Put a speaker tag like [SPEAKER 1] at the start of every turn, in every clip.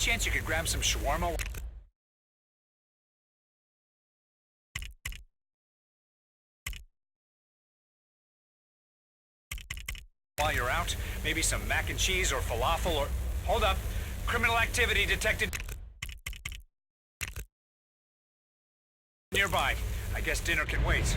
[SPEAKER 1] chance you could grab some shawarma? While you're out, maybe some mac and cheese or falafel or... Hold up. Criminal activity detected nearby. I guess dinner can wait.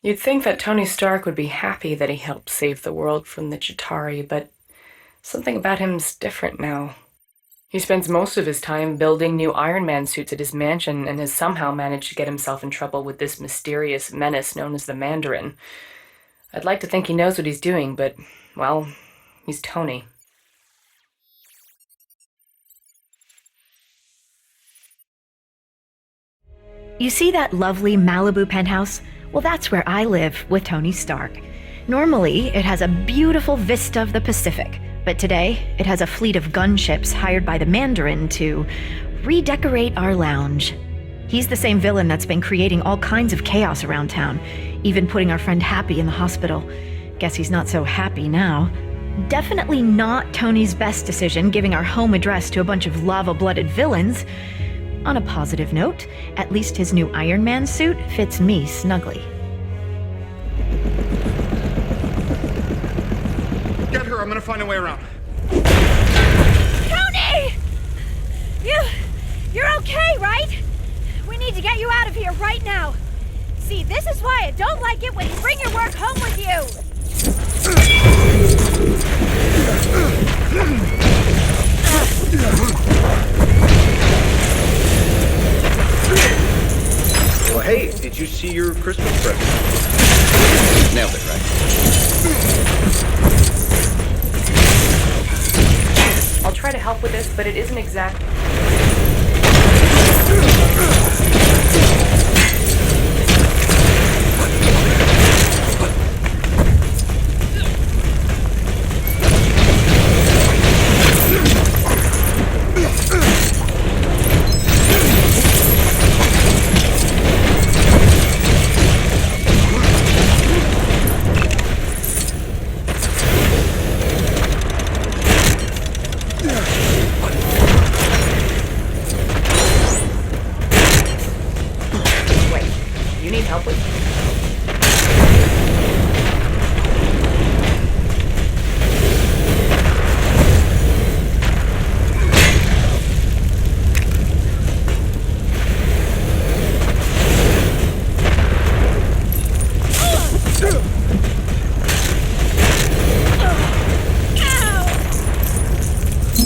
[SPEAKER 2] You'd think that Tony Stark would be happy that he helped save the world from the Chitauri, but something about him's different now. He spends most of his time building new Iron Man suits at his mansion and has somehow managed to get himself in trouble with this mysterious menace known as the Mandarin. I'd like to think he knows what he's doing, but, well, he's Tony.
[SPEAKER 3] You see that lovely Malibu penthouse? Well, that's where I live with Tony Stark. Normally, it has a beautiful vista of the Pacific, but today, it has a fleet of gunships hired by the Mandarin to redecorate our lounge. He's the same villain that's been creating all kinds of chaos around town, even putting our friend Happy in the hospital. Guess he's not so happy now. Definitely not Tony's best decision giving our home address to a bunch of lava-blooded villains. On a positive note, at least his new Iron Man suit fits me snugly.
[SPEAKER 4] Get her, I'm gonna find a way around.
[SPEAKER 5] Tony! You're okay, right? We need to get you out of here right now. See, this is why I don't like it when you bring your work home with you.
[SPEAKER 4] Well, hey, did you see your Christmas present? Nailed it, right?
[SPEAKER 2] I'll try to help with this, but it isn't exact.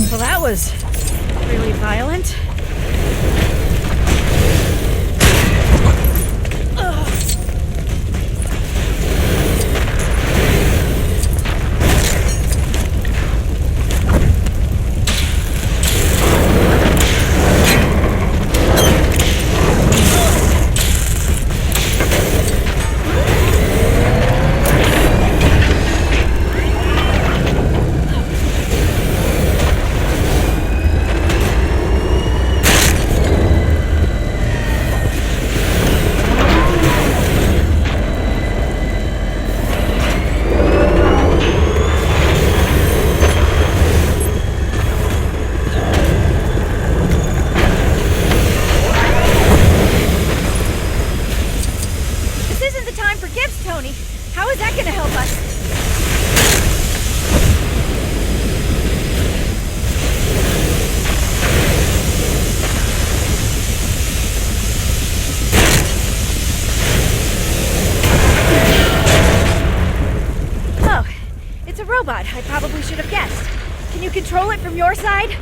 [SPEAKER 5] Well, that was really violent. Tony. How is that gonna help us? Oh, it's a robot. I probably should have guessed. Can you control it from your side?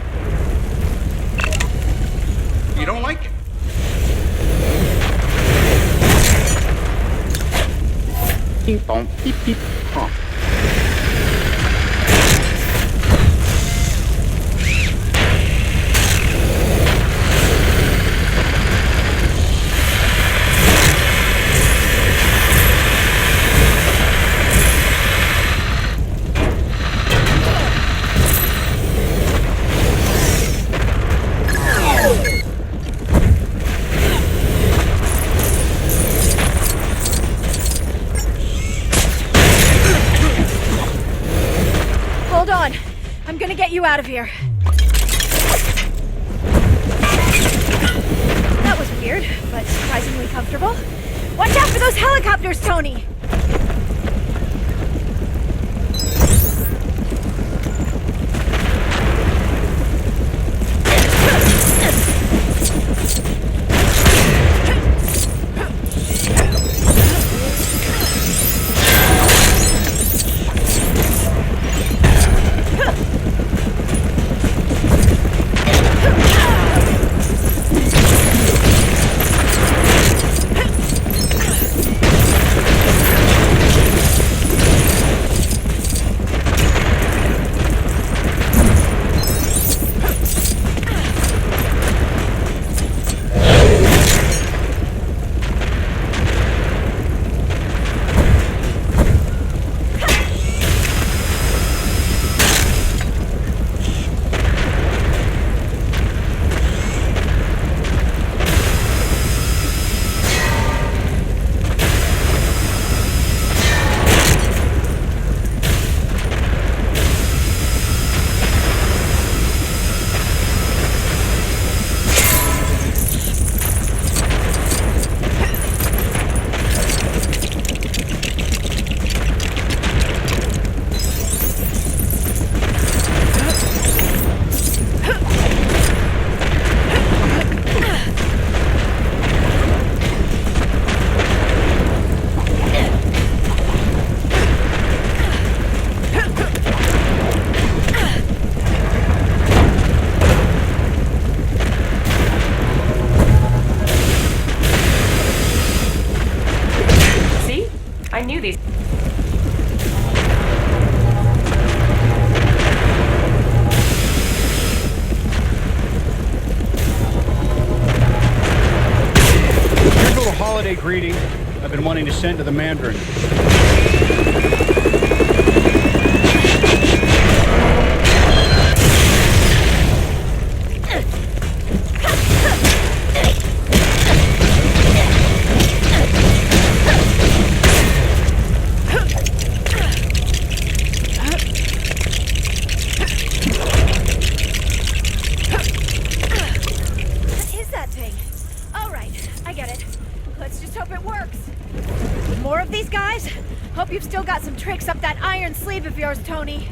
[SPEAKER 4] You don't like it? Beep, boom, beep, beep, huh.
[SPEAKER 5] I'm gonna get you out of here. That was weird, but surprisingly comfortable. Watch out for those helicopters, Tony!
[SPEAKER 2] I knew these.
[SPEAKER 6] Here's a little holiday greeting I've been wanting to send to the Mandarin.
[SPEAKER 5] More of these guys? Hope you've still got some tricks up that iron sleeve of yours, Tony.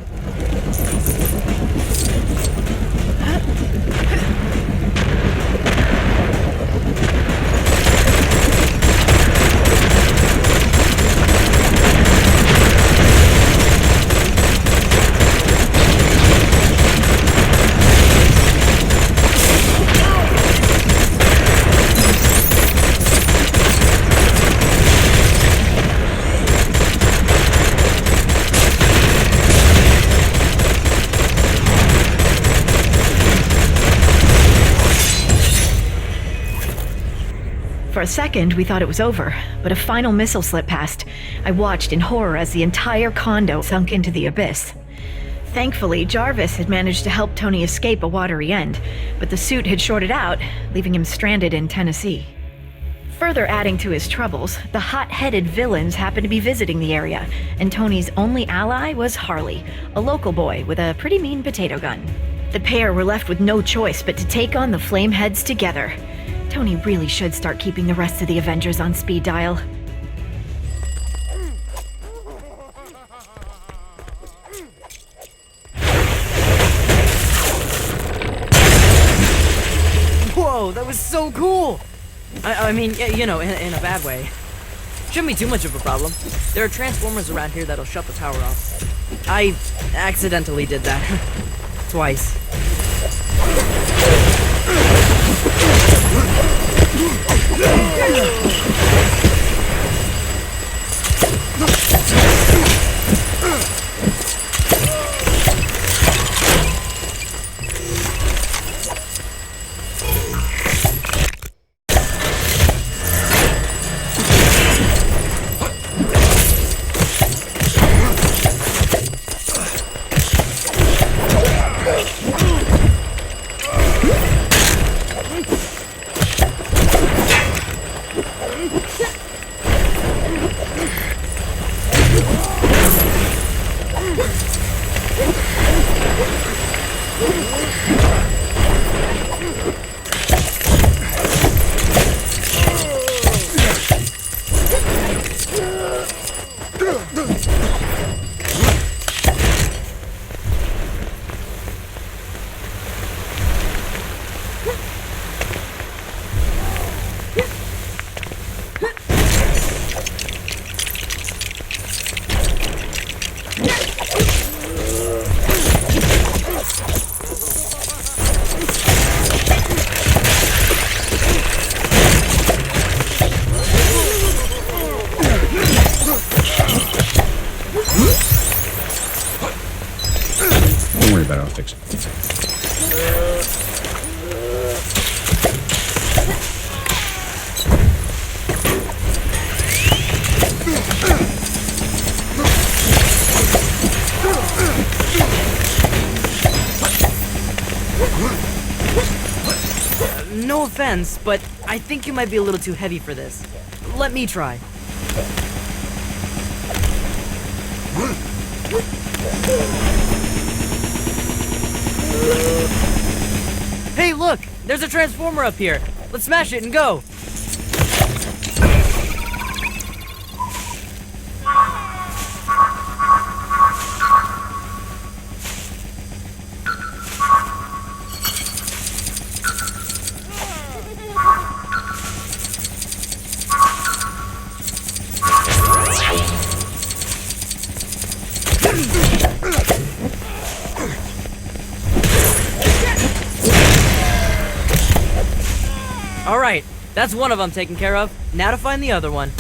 [SPEAKER 3] For a second, we thought it was over, but a final missile slipped past. I watched in horror as the entire condo sunk into the abyss. Thankfully, Jarvis had managed to help Tony escape a watery end, but the suit had shorted out, leaving him stranded in Tennessee. Further adding to his troubles, the hot-headed villains happened to be visiting the area, and Tony's only ally was Harley, a local boy with a pretty mean potato gun. The pair were left with no choice but to take on the Flameheads together. Tony really should start keeping the rest of the Avengers on speed dial.
[SPEAKER 7] Whoa, that was so cool! I mean, you know, in a bad way. Shouldn't be too much of a problem. There are transformers around here that'll shut the power off. I accidentally did that. Twice.
[SPEAKER 6] Don't worry about it, I'll fix it.
[SPEAKER 7] No offense, but I think you might be a little too heavy for this. Let me try. Hey, look! There's a transformer up here! Let's smash it and go! Alright, that's one of them taken care of. Now to find the other one.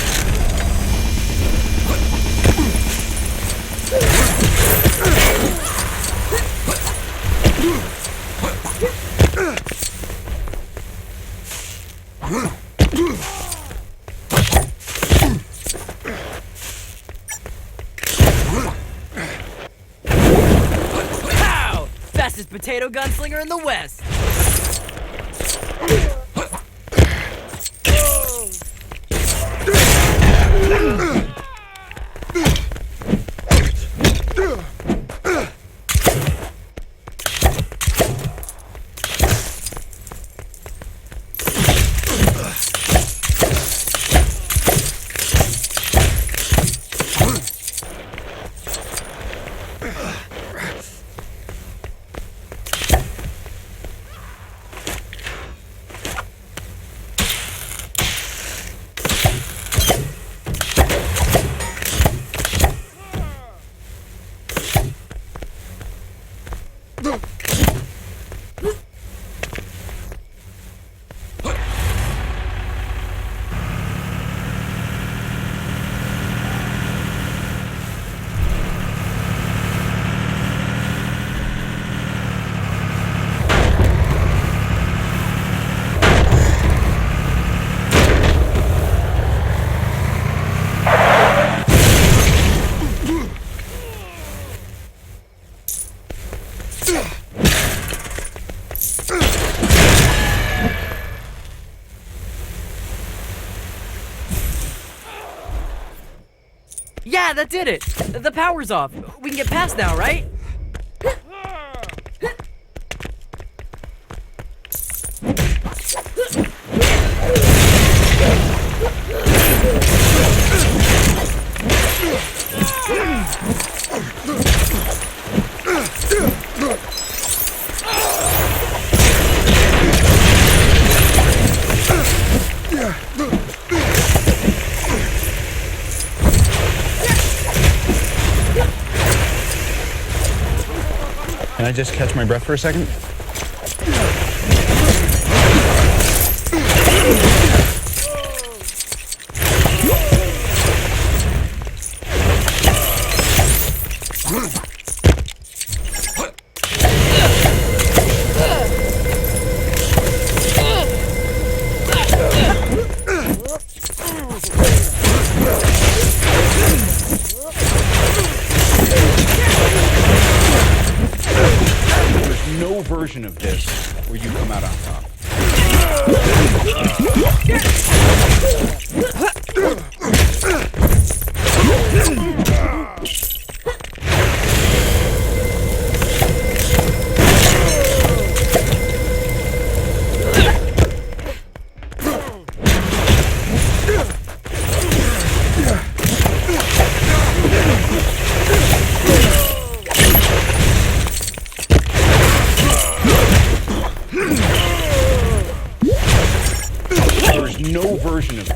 [SPEAKER 7] Pow! Fastest potato gunslinger in the West! Yeah, that did it! The power's off. We can get past now, right?
[SPEAKER 6] Can I just catch my breath for a second? No version of this where you come out on top.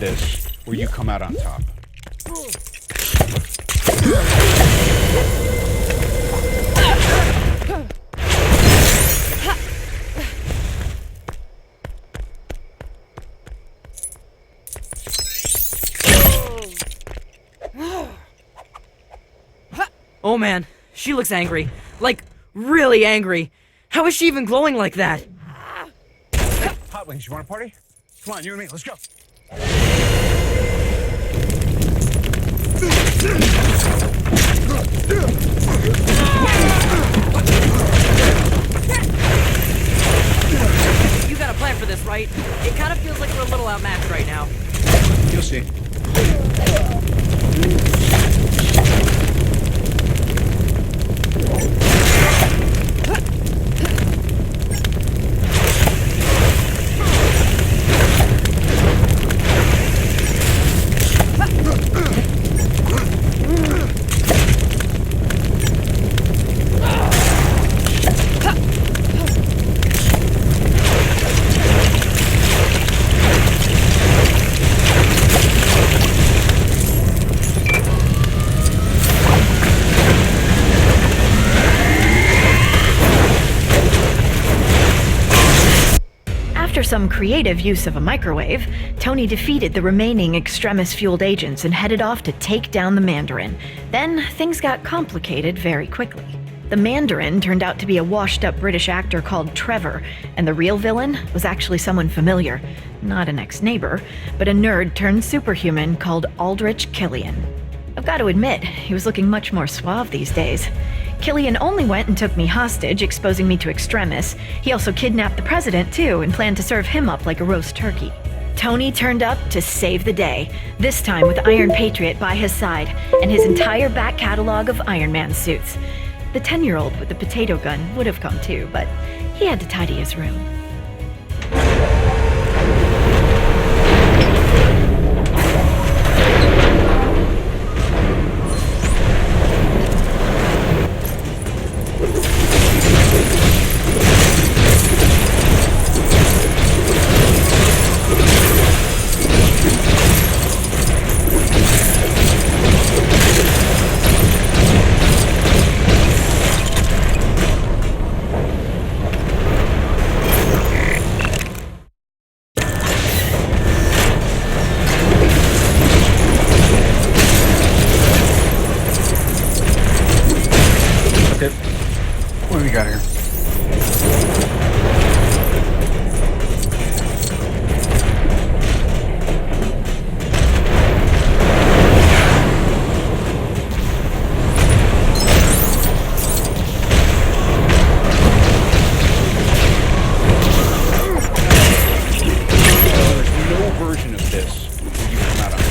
[SPEAKER 6] this where you come out on top.
[SPEAKER 7] Oh man, she looks angry. Like, really angry. How is she even glowing like that?
[SPEAKER 6] Hot Wings, you want to party? Come on, you and me, let's go.
[SPEAKER 7] You got a plan for this, right? It kind of feels like we're a little outmatched right now.
[SPEAKER 6] You'll see.
[SPEAKER 3] After some creative use of a microwave, Tony defeated the remaining Extremis-fueled agents and headed off to take down the Mandarin. Then, things got complicated very quickly. The Mandarin turned out to be a washed-up British actor called Trevor, and the real villain was actually someone familiar. Not an ex-neighbor, but a nerd-turned-superhuman called Aldrich Killian. I've got to admit, he was looking much more suave these days. Killian only went and took me hostage, exposing me to Extremis. He also kidnapped the president, too, and planned to serve him up like a roast turkey. Tony turned up to save the day, this time with Iron Patriot by his side, and his entire back catalog of Iron Man suits. The 10-year-old with the potato gun would have come too, but he had to tidy his room.
[SPEAKER 6] Okay. What do we got here? There's no version of this where you come out on top.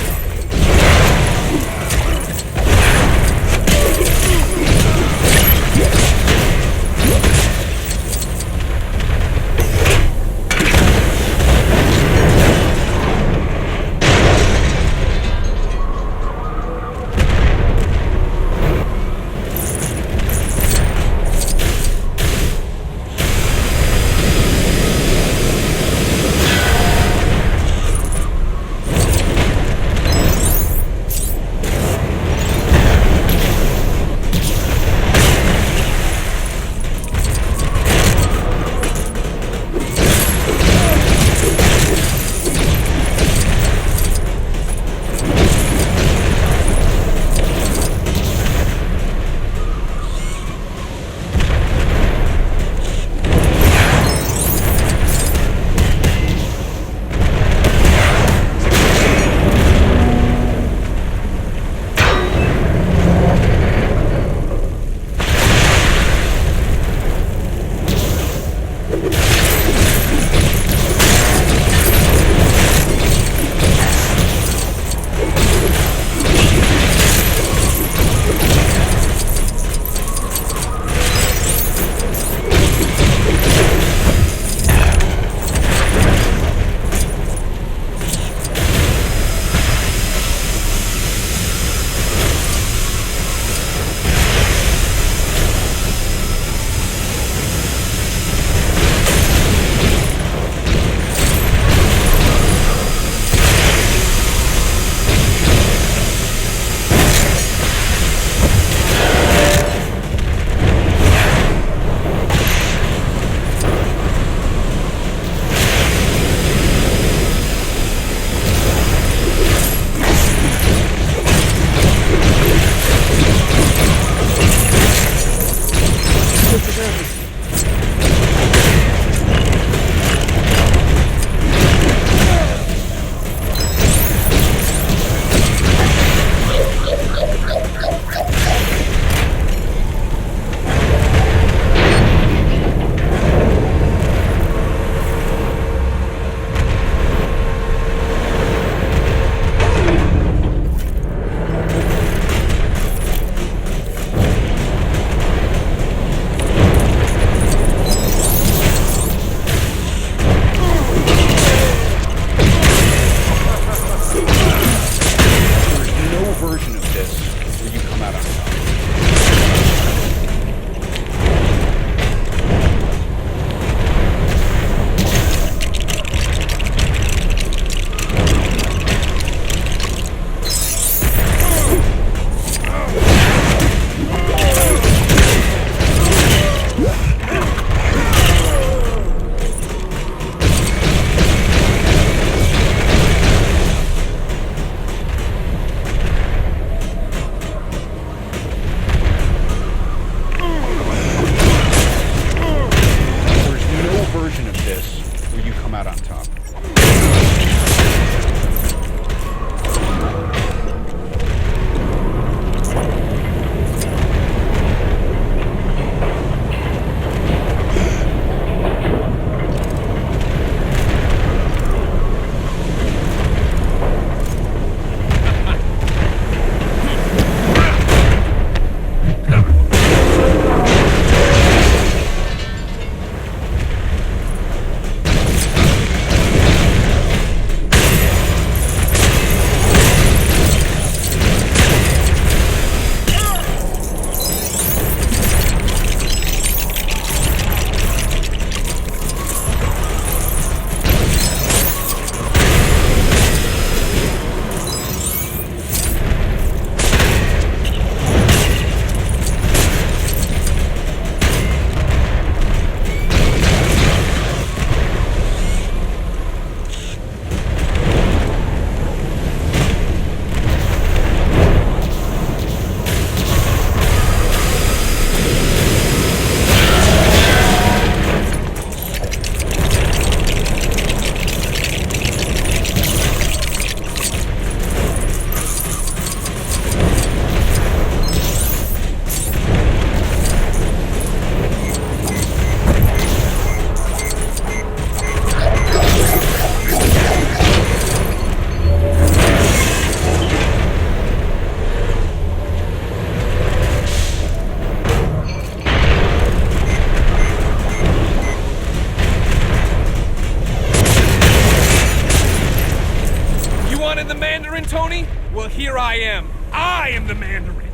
[SPEAKER 8] Tony? Well, here I am. I am the Mandarin.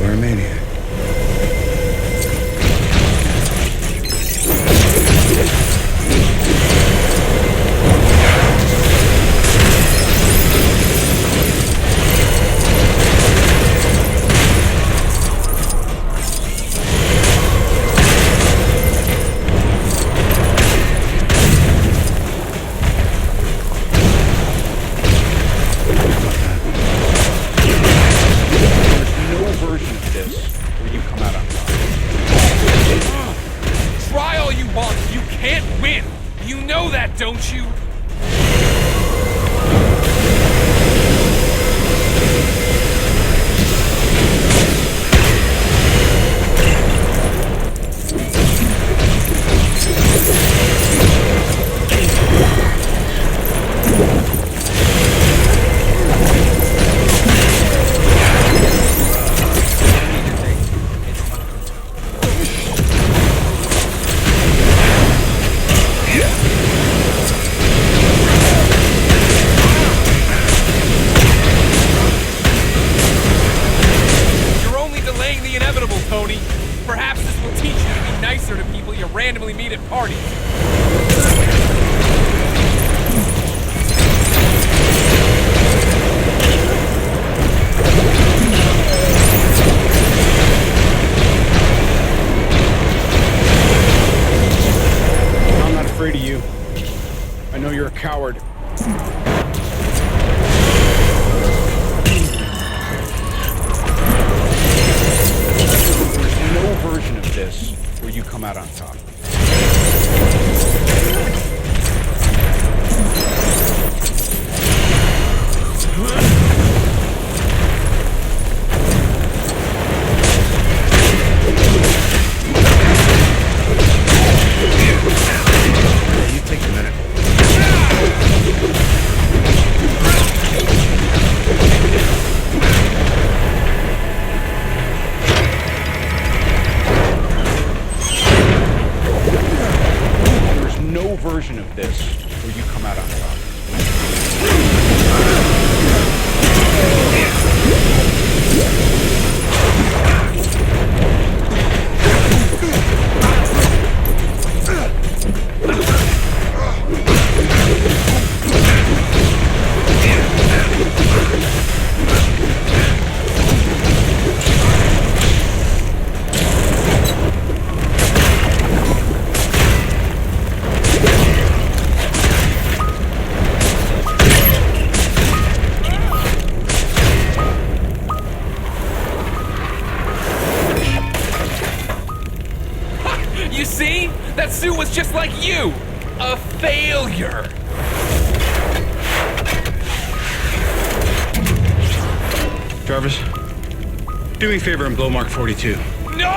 [SPEAKER 6] You're a maniac.
[SPEAKER 8] Try all you want, you can't win! You know that, don't you? Tony. Perhaps this will teach you to be nicer to people you randomly meet at parties.
[SPEAKER 6] I'm not afraid of you. I know you're a coward. No version of this where you come out on top.
[SPEAKER 4] You take a minute.
[SPEAKER 6] No version of this where you come out on top.
[SPEAKER 8] You see? That suit was just like you! A failure!
[SPEAKER 6] Jarvis, do me a favor and blow Mark 42.
[SPEAKER 8] No!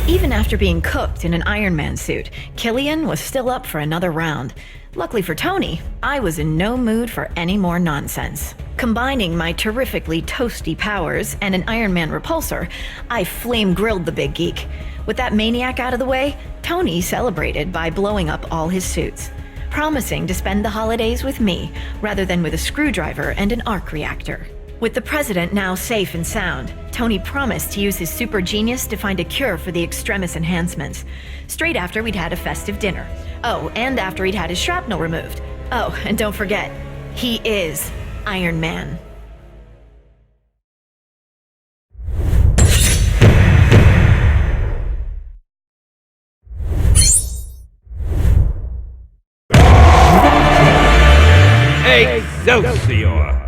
[SPEAKER 3] Even after being cooked in an Iron Man suit, Killian was still up for another round. Luckily for Tony, I was in no mood for any more nonsense. Combining my terrifically toasty powers and an Iron Man repulsor, I flame-grilled the big geek. With that maniac out of the way, Tony celebrated by blowing up all his suits, promising to spend the holidays with me rather than with a screwdriver and an arc reactor. With the president now safe and sound, Tony promised to use his super genius to find a cure for the extremis enhancements, straight after we'd had a festive dinner. Oh, and after he'd had his shrapnel removed. Oh, and don't forget, he is Iron Man.
[SPEAKER 4] Excelsior!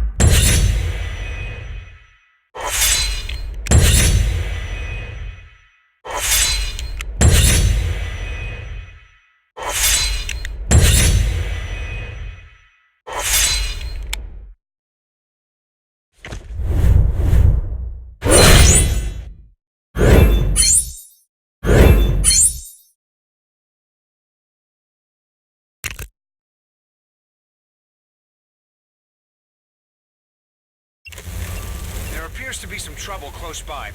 [SPEAKER 1] There appears to be some trouble close by.